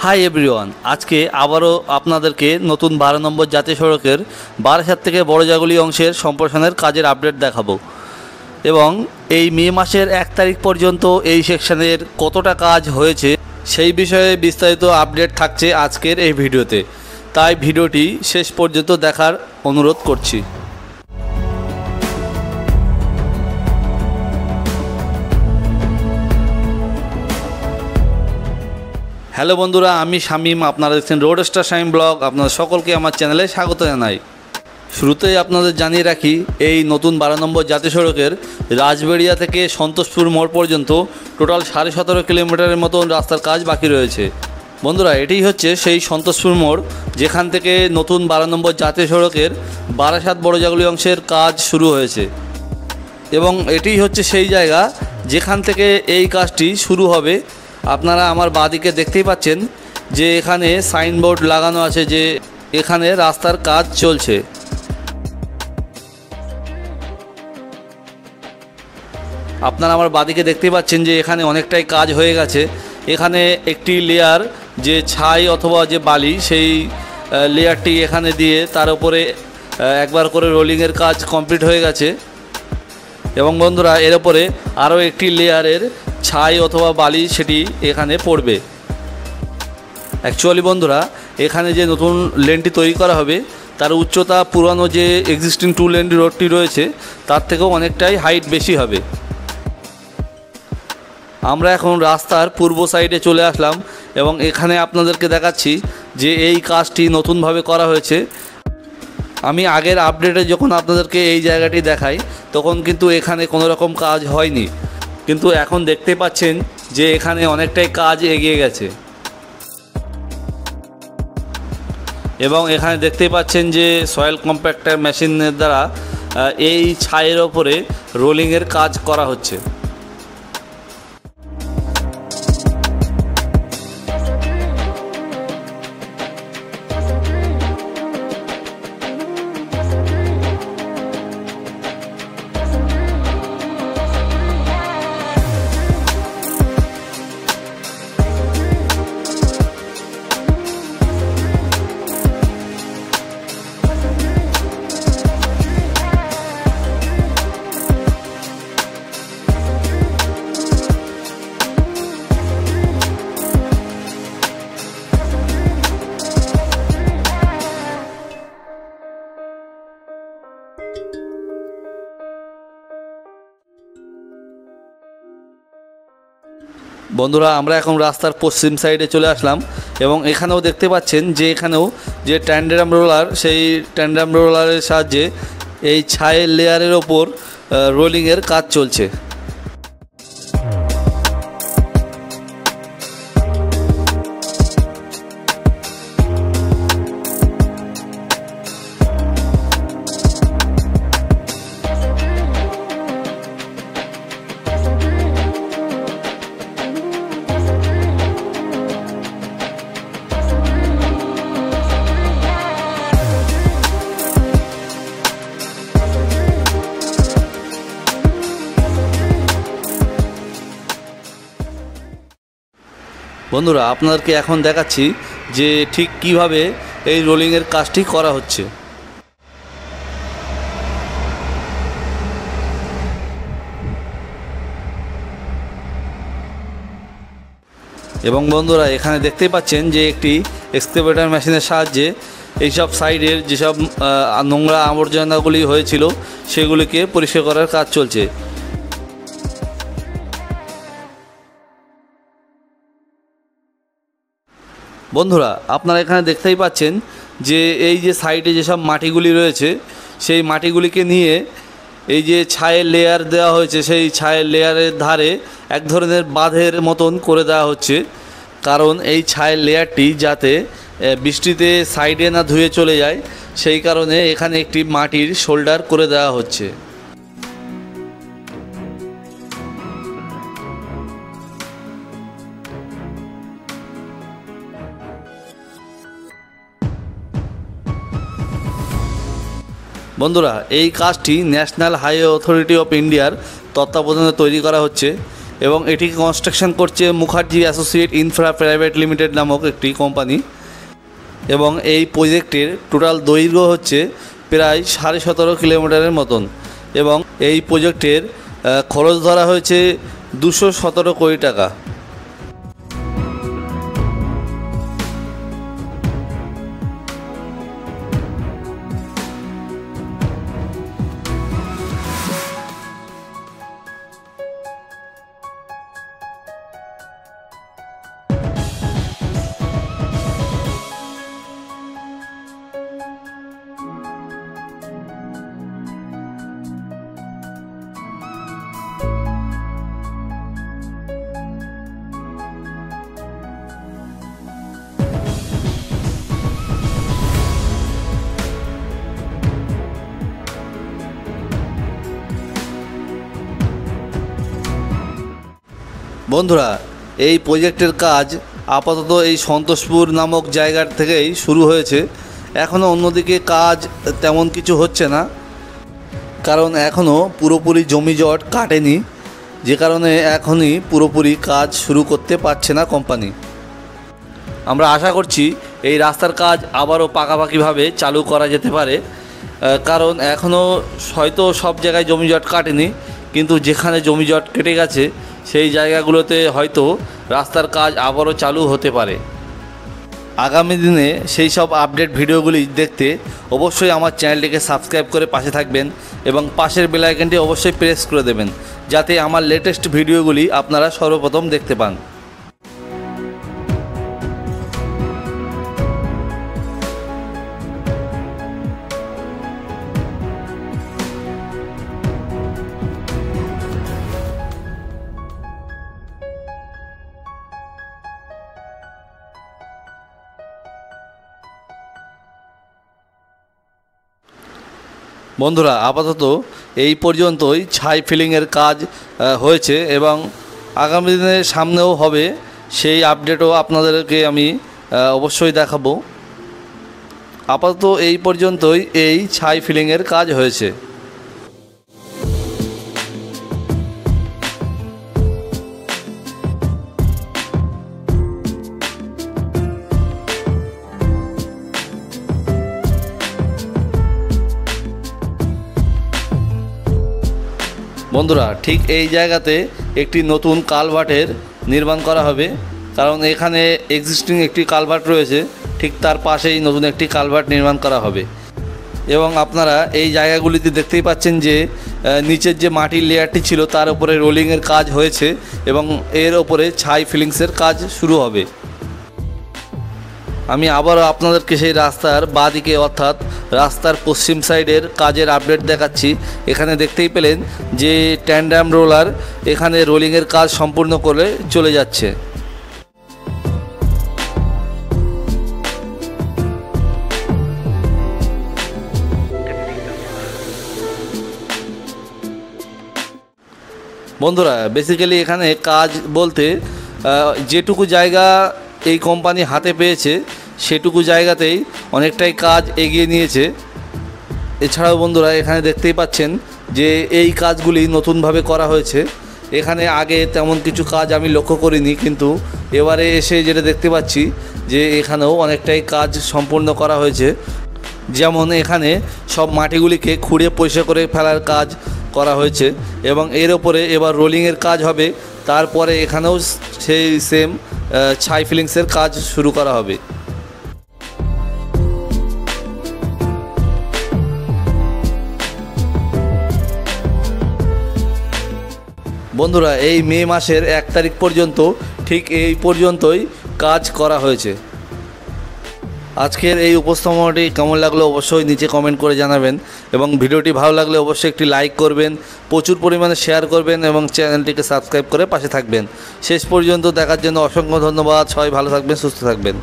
Hi everyone, আজকে আবারও আপনাদেরকে নতুন 12 নম্বর জাতীয় সড়কের বারাসাত থেকে বড়জাগুলি অংশের সম্প্রসারণের কাজের আপডেট দেখাবো এবং এই মে মাসের 1 তারিখ পর্যন্ত এই সেকশনের কতটা কাজ হয়েছে সেই বিষয়ে বিস্তারিত আপডেট থাকছে আজকের এই ভিডিওতে। তাই ভিডিওটি শেষ পর্যন্ত দেখার অনুরোধ করছি। হ্যালো বন্ধুরা, আমি শামীম, আপনারা দেখছেন রোড স্টার শামীম ব্লগ। আপনাদের সকলকে আমার চ্যানেলে স্বাগত জানাই। শুরুতেই আপনাদের জানিয়ে রাখি, এই নতুন 12 নম্বর জাতীয় সড়কের রাজবেড়িয়া থেকে সন্তোষপুর মোড় পর্যন্ত টোটাল 17.5 কিলোমিটারের মতন রাস্তার কাজ বাকি রয়েছে। বন্ধুরা, এটি হচ্ছে সেই সন্তোষপুর মোড় যেখান থেকে নতুন 12 নম্বর জাতীয় সড়কের বারাসাত বড়জাগুলি অংশের কাজ শুরু হয়েছে এবং এটি হচ্ছে সেই জায়গা যেখান থেকে এই কাজটি শুরু হবে। আপনারা আমার বাঁদিকে দেখতেই পাচ্ছেন যে এখানে সাইনবোর্ড লাগানো আছে যে এখানে রাস্তার কাজ চলছে। আপনারা আমার বাঁদিকে দেখতেই পাচ্ছেন যে এখানে অনেকটাই কাজ হয়ে গেছে। এখানে একটি লেয়ার যে ছাই অথবা যে বালি, সেই লেয়ারটি এখানে দিয়ে তার উপরে একবার করে রোলিংয়ের কাজ কমপ্লিট হয়ে গেছে এবং বন্ধুরা এর উপরে আরও একটি লেয়ারের ছাই অথবা বালি সেটি এখানে পড়বে। অ্যাকচুয়ালি বন্ধুরা, এখানে যে নতুন লেনটি তৈরি করা হবে তার উচ্চতা পুরানো যে এক্সিস্টিং 2 লেন রোডটি রয়েছে তার থেকেও অনেকটাই হাইট বেশি হবে। আমরা এখন রাস্তার পূর্ব সাইডে চলে আসলাম এবং এখানে আপনাদেরকে দেখাচ্ছি যে এই কাজটি নতুনভাবে করা হয়েছে। আমি আগের আপডেটে যখন আপনাদেরকে এই জায়গাটি দেখাই তখন কিন্তু এখানে কোনো রকম কাজ হয়নি, কিন্তু এখন দেখতে পাচ্ছেন যে এখানে অনেকটাই কাজ এগিয়ে গেছে এবং এখানে দেখতে পাচ্ছেন যে সয়েল কম্প্যাক্টর মেশিনের দ্বারা এই ছাইয়ের ওপরে রোলিংয়ের কাজ করা হচ্ছে। বন্ধুরা, আমরা এখন রাস্তার পশ্চিম সাইডে চলে আসলাম এবং এখানেও দেখতে পাচ্ছেন যে এখানেও যে ট্যান্ডাম রোলার, সেই ট্যান্ডাম রোলারের সাহায্যে এই ছায়ের লেয়ারের ওপর রোলিংয়ের কাজ চলছে। বন্ধুরা, আপনাদেরকে এখন দেখাচ্ছি যে ঠিক কিভাবে এই রোলিংয়ের কাজটি করা হচ্ছে এবং বন্ধুরা এখানে দেখতেই পাচ্ছেন যে একটি এক্সকাভেটর মেশিনের সাহায্যে এইসব সাইডের যেসব নোংরা আবর্জনাগুলি হয়েছিল সেগুলিকে পরিষ্কার করার কাজ চলছে। বন্ধুরা, আপনারা এখানে দেখতেই পাচ্ছেন যে এই যে সাইডে যেসব মাটিগুলি রয়েছে সেই মাটিগুলিকে নিয়ে এই যে ছায়ের লেয়ার দেওয়া হয়েছে সেই ছায়ের লেয়ারের ধারে এক ধরনের বাঁধের মতন করে দেওয়া হচ্ছে, কারণ এই ছায়ের লেয়ারটি যাতে বৃষ্টিতে সাইডে না ধুয়ে চলে যায় সেই কারণে এখানে একটি মাটির শোল্ডার করে দেওয়া হচ্ছে। বন্ধুরা, এই কাজটি ন্যাশনাল হাইওয়ে অথরিটি অফ ইন্ডিয়ার তত্ত্বাবধানে তৈরি করা হচ্ছে এবং এটি কনস্ট্রাকশন করছে Mukherjee associate infra private limited নামক একটি কোম্পানি। এবং এই প্রজেক্টের টোটাল দৈর্ঘ্য হচ্ছে প্রায় 17.5 কিলোমিটারের মতন এবং এই প্রজেক্টের খরচ ধরা হয়েছে 217 কোটি টাকা। বন্ধুরা, এই প্রজেক্টের কাজ আপাতত এই সন্তোষপুর নামক জায়গার থেকেই শুরু হয়েছে। এখনও অন্যদিকে কাজ তেমন কিছু হচ্ছে না, কারণ এখনও পুরোপুরি জমিজট কাটেনি, যে কারণে এখনই পুরোপুরি কাজ শুরু করতে পারছে না কোম্পানি। আমরা আশা করছি এই রাস্তার কাজ আবারও পাকাপাকিভাবে চালু করা যেতে পারে, কারণ এখনও হয়তো সব জায়গায় জমিজট কাটেনি, কিন্তু যেখানে জমিজট কেটে গেছে সেই জায়গাগুলোতে হয়তো রাস্তার কাজ আবারও চালু হতে পারে। আগামী দিনে সেই সব আপডেট ভিডিওগুলি দেখতে অবশ্যই আমার চ্যানেলটিকে সাবস্ক্রাইব করে পাশে থাকবেন এবং পাশের বেল আইকনটি অবশ্যই প্রেস করে দেবেন, যাতে আমার লেটেস্ট ভিডিওগুলি আপনারা সর্বপ্রথম দেখতে পান। বন্ধুরা, আপাতত এই পর্যন্তই ছাই ফিলিংয়ের কাজ হয়েছে এবং আগামী দিনের সামনেও হবে, সেই আপডেটও আপনাদেরকে আমি অবশ্যই দেখাবো। আপাতত এই পর্যন্তই এই ছাই ফিলিংয়ের কাজ হয়েছে। বন্ধুরা, ঠিক এই জায়গাতে একটি নতুন কালভার্টের নির্মাণ করা হবে, কারণ এখানে এক্সিস্টিং একটি কালভার্ট রয়েছে, ঠিক তার পাশেই নতুন একটি কালভার্ট নির্মাণ করা হবে। এবং আপনারা এই জায়গাগুলিতে দেখতেই পাচ্ছেন যে নিচের যে মাটির লেয়ারটি ছিল তার উপরে রোলিংয়ের কাজ হয়েছে এবং এর ওপরে ছাই ফিলিংসের কাজ শুরু হবে। আমি আবারও আপনাদেরকে সেই রাস্তার বাঁদিকে অর্থাৎ রাস্তার পশ্চিম সাইডের কাজের আপডেট দেখাচ্ছি। এখানে দেখতেই পেলেন যে ট্যান্ডাম রোলার এখানে রোলিংয়ের কাজ সম্পূর্ণ করে চলে যাচ্ছে। বন্ধুরা, বেসিক্যালি এখানে কাজ বলতে যেটুকু জায়গা এই কোম্পানি হাতে পেয়েছে সেটুকু জায়গাতেই অনেকটাই কাজ এগিয়ে নিয়েছে। এছাড়াও বন্ধুরা, এখানে দেখতেই পাচ্ছেন যে এই কাজগুলি নতুনভাবে করা হয়েছে। এখানে আগে তেমন কিছু কাজ আমি লক্ষ্য করিনি, কিন্তু এবারে এসে যেটা দেখতে পাচ্ছি যে এখানেও অনেকটাই কাজ সম্পূর্ণ করা হয়েছে। যেমন এখানে সব মাটিগুলিকে খুঁড়ে পরিষ্কার করে ফেলার কাজ করা হয়েছে এবং এর ওপরে এবার রোলিংয়ের কাজ হবে। তারপরে এখানেও সেই সেম ছাই ফিলিংসের কাজ শুরু করা হবে। বন্ধুরা, এই মে মাসের 1 তারিখ পর্যন্ত ঠিক এই পর্যন্তই কাজ করা হয়েছে। আজকের এই উপস্থাপনাটি কেমন লাগলো অবশ্যই নিচে কমেন্ট করে জানাবেন এবং ভিডিওটি ভালো লাগলে অবশ্যই একটি লাইক করবেন, প্রচুর পরিমাণে শেয়ার করবেন এবং চ্যানেলটিকে সাবস্ক্রাইব করে পাশে থাকবেন। শেষ পর্যন্ত দেখার জন্য অসংখ্য ধন্যবাদ। সবাই ভালো থাকবেন, সুস্থ থাকবেন।